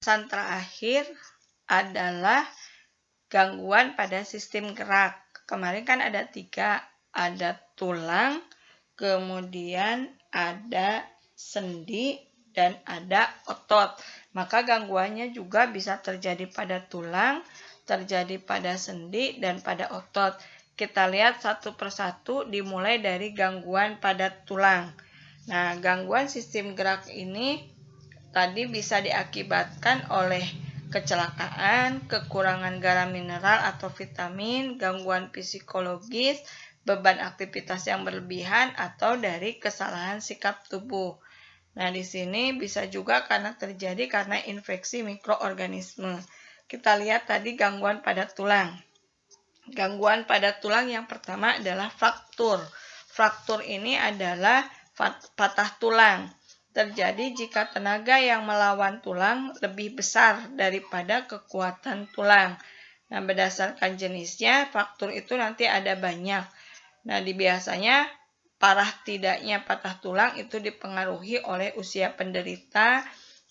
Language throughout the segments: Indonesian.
Pembahasan terakhir adalah gangguan pada sistem gerak. Kemarin kan ada 3, ada tulang, kemudian ada sendi, dan ada otot. Maka gangguannya juga bisa terjadi pada tulang, terjadi pada sendi, dan pada otot. Kita lihat satu persatu, dimulai dari gangguan pada tulang. Nah, gangguan sistem gerak ini tadi bisa diakibatkan oleh kecelakaan, kekurangan garam mineral atau vitamin, gangguan psikologis, beban aktivitas yang berlebihan, atau dari kesalahan sikap tubuh. Nah, di sini bisa juga terjadi karena infeksi mikroorganisme. Kita lihat tadi gangguan pada tulang. Gangguan pada tulang yang pertama adalah fraktur. Fraktur ini adalah patah tulang. Terjadi jika tenaga yang melawan tulang lebih besar daripada kekuatan tulang. Nah, berdasarkan jenisnya, fraktur itu nanti ada banyak. Nah, biasanya parah tidaknya patah tulang itu dipengaruhi oleh usia penderita,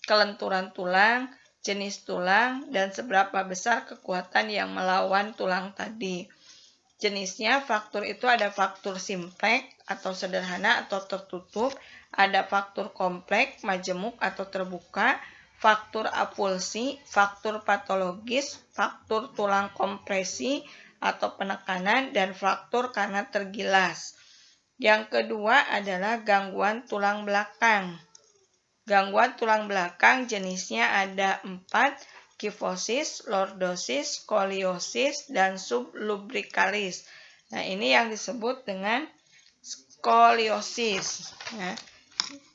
kelenturan tulang, jenis tulang, dan seberapa besar kekuatan yang melawan tulang tadi. Jenisnya fraktur itu ada fraktur simplex atau sederhana atau tertutup, ada fraktur kompleks, majemuk atau terbuka, fraktur avulsi, fraktur patologis, fraktur tulang kompresi atau penekanan, dan fraktur karena tergilas. Yang kedua adalah gangguan tulang belakang. Gangguan tulang belakang jenisnya ada 4, kifosis, lordosis, skoliosis, dan sublubricalis. Nah, ini yang disebut dengan skoliosis. Nah,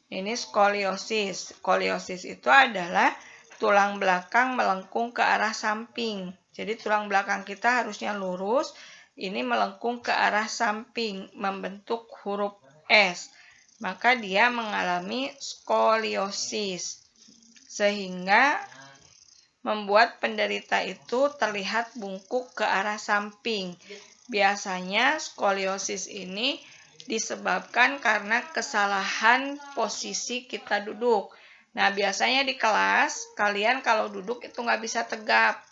ini skoliosis. Skoliosis itu adalah tulang belakang melengkung ke arah samping. Jadi tulang belakang kita harusnya lurus, ini melengkung ke arah samping, membentuk huruf S. Maka dia mengalami skoliosis. Sehingga membuat penderita itu terlihat bungkuk ke arah samping. Biasanya skoliosis ini disebabkan karena kesalahan posisi kita duduk. Nah, biasanya di kelas, kalian kalau duduk itu nggak bisa tegap.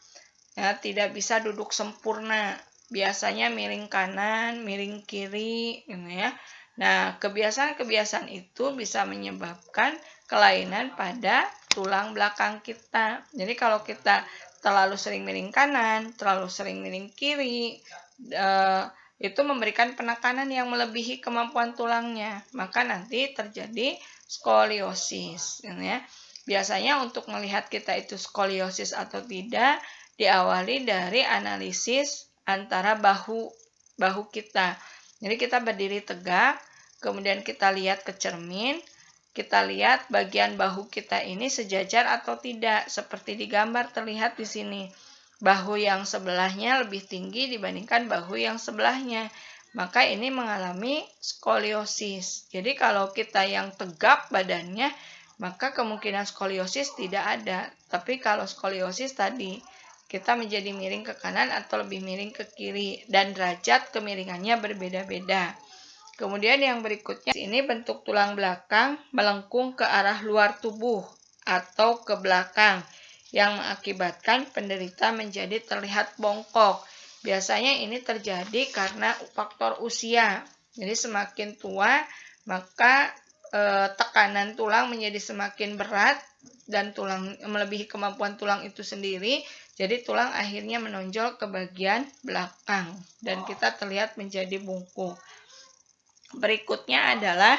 Ya, tidak bisa duduk sempurna. Biasanya miring kanan, miring kiri, gitu ya. Nah, kebiasaan-kebiasaan itu bisa menyebabkan kelainan pada tulang belakang kita. Jadi kalau kita terlalu sering miring kanan, terlalu sering miring kiri, itu memberikan penekanan yang melebihi kemampuan tulangnya. Maka nanti terjadi skoliosis. Ya. Biasanya untuk melihat kita itu skoliosis atau tidak, diawali dari analisis antara bahu kita. Jadi kita berdiri tegak, kemudian kita lihat ke cermin, kita lihat bagian bahu kita ini sejajar atau tidak, seperti di gambar terlihat di sini. Bahu yang sebelahnya lebih tinggi dibandingkan bahu yang sebelahnya. Maka ini mengalami skoliosis. Jadi kalau kita yang tegap badannya, maka kemungkinan skoliosis tidak ada. Tapi kalau skoliosis tadi, kita menjadi miring ke kanan atau lebih miring ke kiri, dan derajat kemiringannya berbeda-beda. Kemudian yang berikutnya, ini bentuk tulang belakang melengkung ke arah luar tubuh atau ke belakang, yang mengakibatkan penderita menjadi terlihat bongkok. Biasanya ini terjadi karena faktor usia. Jadi semakin tua, maka tekanan tulang menjadi semakin berat, dan tulang melebihi kemampuan tulang itu sendiri. Jadi tulang akhirnya menonjol ke bagian belakang, dan kita terlihat menjadi bungkuk. Berikutnya adalah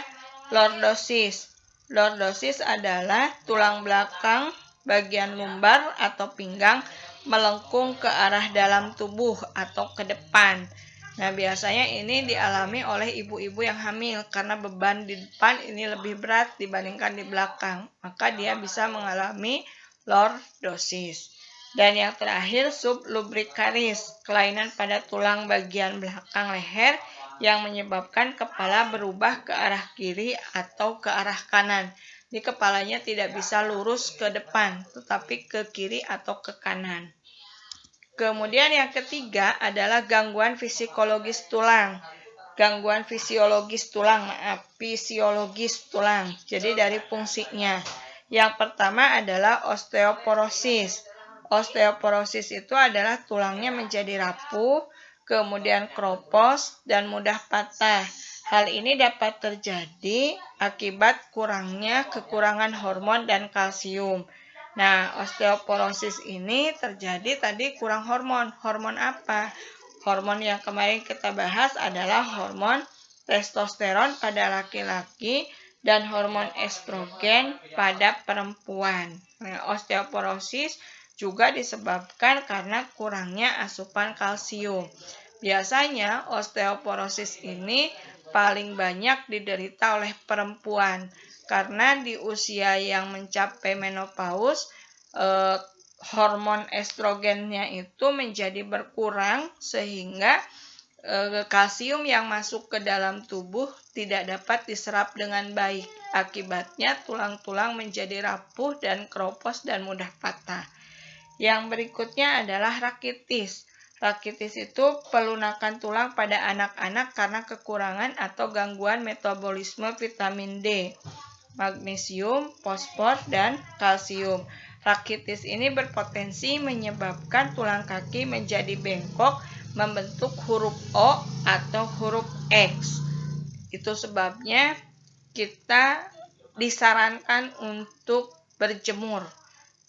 lordosis. Lordosis adalah tulang belakang bagian lumbar atau pinggang melengkung ke arah dalam tubuh atau ke depan. Nah, biasanya ini dialami oleh ibu-ibu yang hamil karena beban di depan ini lebih berat dibandingkan di belakang. Maka dia bisa mengalami lordosis. Dan yang terakhir, sublubricalis, kelainan pada tulang bagian belakang leher yang menyebabkan kepala berubah ke arah kiri atau ke arah kanan. Di kepalanya tidak bisa lurus ke depan, tetapi ke kiri atau ke kanan. Kemudian yang ketiga adalah gangguan fisiologis tulang. Fisiologis tulang. Jadi dari fungsinya. Yang pertama adalah osteoporosis. Osteoporosis itu adalah tulangnya menjadi rapuh, kemudian keropos, dan mudah patah. Hal ini dapat terjadi akibat kekurangan hormon dan kalsium. Nah, osteoporosis ini terjadi tadi kurang hormon. Hormon apa? Hormon yang kemarin kita bahas adalah hormon testosteron pada laki-laki dan hormon estrogen pada perempuan. Nah, osteoporosis juga disebabkan karena kurangnya asupan kalsium. Biasanya osteoporosis ini paling banyak diderita oleh perempuan karena di usia yang mencapai menopause hormon estrogennya itu menjadi berkurang sehingga kalsium yang masuk ke dalam tubuh tidak dapat diserap dengan baik. Akibatnya tulang-tulang menjadi rapuh dan keropos dan mudah patah. Yang berikutnya adalah rakitis. Rakitis itu pelunakan tulang pada anak-anak karena kekurangan atau gangguan metabolisme vitamin D, magnesium, fosfor, dan kalsium. Rakitis ini berpotensi menyebabkan tulang kaki menjadi bengkok, membentuk huruf O atau huruf X. Itu sebabnya kita disarankan untuk berjemur.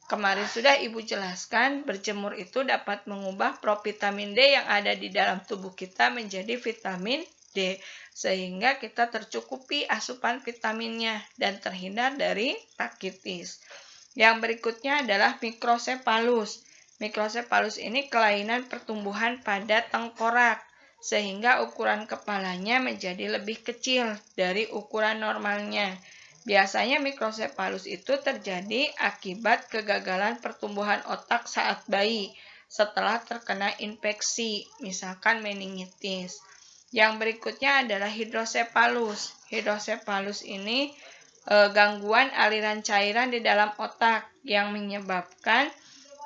Kemarin sudah Ibu jelaskan, berjemur itu dapat mengubah provitamin D yang ada di dalam tubuh kita menjadi vitamin D, sehingga kita tercukupi asupan vitaminnya dan terhindar dari rakitis. Yang berikutnya adalah mikrosepalus. Mikrosepalus ini kelainan pertumbuhan pada tengkorak, sehingga ukuran kepalanya menjadi lebih kecil dari ukuran normalnya. Biasanya mikrosepalus itu terjadi akibat kegagalan pertumbuhan otak saat bayi setelah terkena infeksi, misalkan meningitis. Yang berikutnya adalah hidrosepalus. Hidrosepalus ini gangguan aliran cairan di dalam otak yang menyebabkan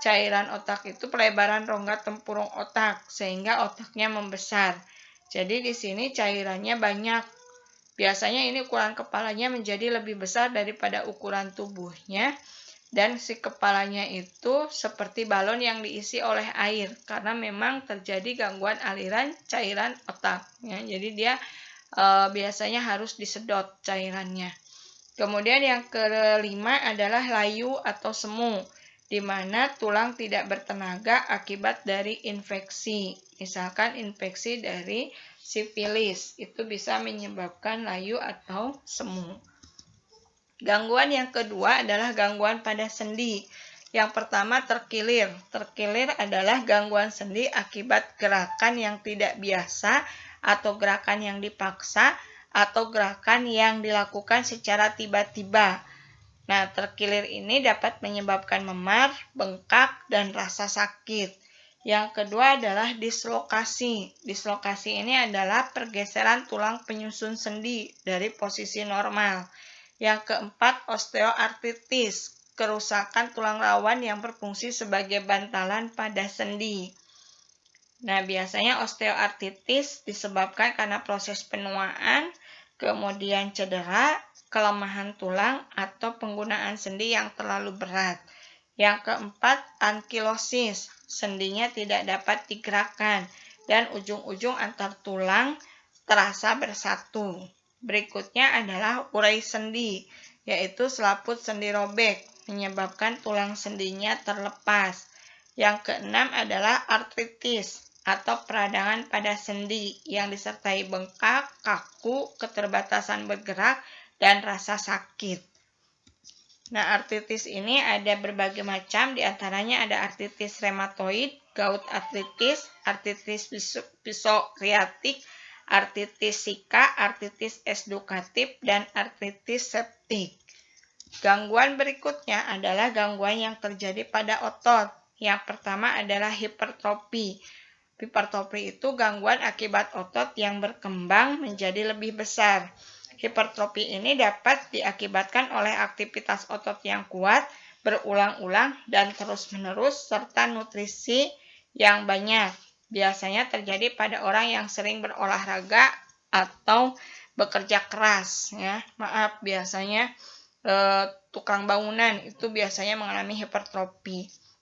cairan otak itu pelebaran rongga tempurung otak sehingga otaknya membesar. Jadi di sini cairannya banyak. Biasanya ini ukuran kepalanya menjadi lebih besar daripada ukuran tubuhnya dan si kepalanya itu seperti balon yang diisi oleh air karena memang terjadi gangguan aliran cairan otak. Ya. Jadi dia biasanya harus disedot cairannya. Kemudian yang kelima adalah layu atau semu, di mana tulang tidak bertenaga akibat dari infeksi. Misalkan infeksi dari sifilis, itu bisa menyebabkan layu atau semu. Gangguan yang kedua adalah gangguan pada sendi. Yang pertama terkilir. Terkilir adalah gangguan sendi akibat gerakan yang tidak biasa atau gerakan yang dipaksa atau gerakan yang dilakukan secara tiba-tiba. Nah, terkilir ini dapat menyebabkan memar, bengkak, dan rasa sakit. Yang kedua adalah dislokasi. Dislokasi ini adalah pergeseran tulang penyusun sendi dari posisi normal. Yang keempat, osteoartritis. Kerusakan tulang rawan yang berfungsi sebagai bantalan pada sendi. Nah, biasanya osteoartritis disebabkan karena proses penuaan, kemudian cedera, kelemahan tulang, atau penggunaan sendi yang terlalu berat. Yang keempat, ankilosis. Sendinya tidak dapat digerakkan dan ujung-ujung antar tulang terasa bersatu. Berikutnya adalah urai sendi, yaitu selaput sendi robek, menyebabkan tulang sendinya terlepas. Yang keenam adalah artritis atau peradangan pada sendi yang disertai bengkak, kaku, keterbatasan bergerak, dan rasa sakit. Nah, artritis ini ada berbagai macam, diantaranya ada artritis rheumatoid, gout artritis, artritis psoriatik, artritis Zika, artritis edukatif, dan artritis septik. Gangguan berikutnya adalah gangguan yang terjadi pada otot. Yang pertama adalah hipertrofi. Hipertrofi itu gangguan akibat otot yang berkembang menjadi lebih besar. Hipertrofi ini dapat diakibatkan oleh aktivitas otot yang kuat, berulang-ulang, dan terus-menerus, serta nutrisi yang banyak. Biasanya terjadi pada orang yang sering berolahraga atau bekerja keras. Ya. Biasanya tukang bangunan itu biasanya mengalami hipertrofi.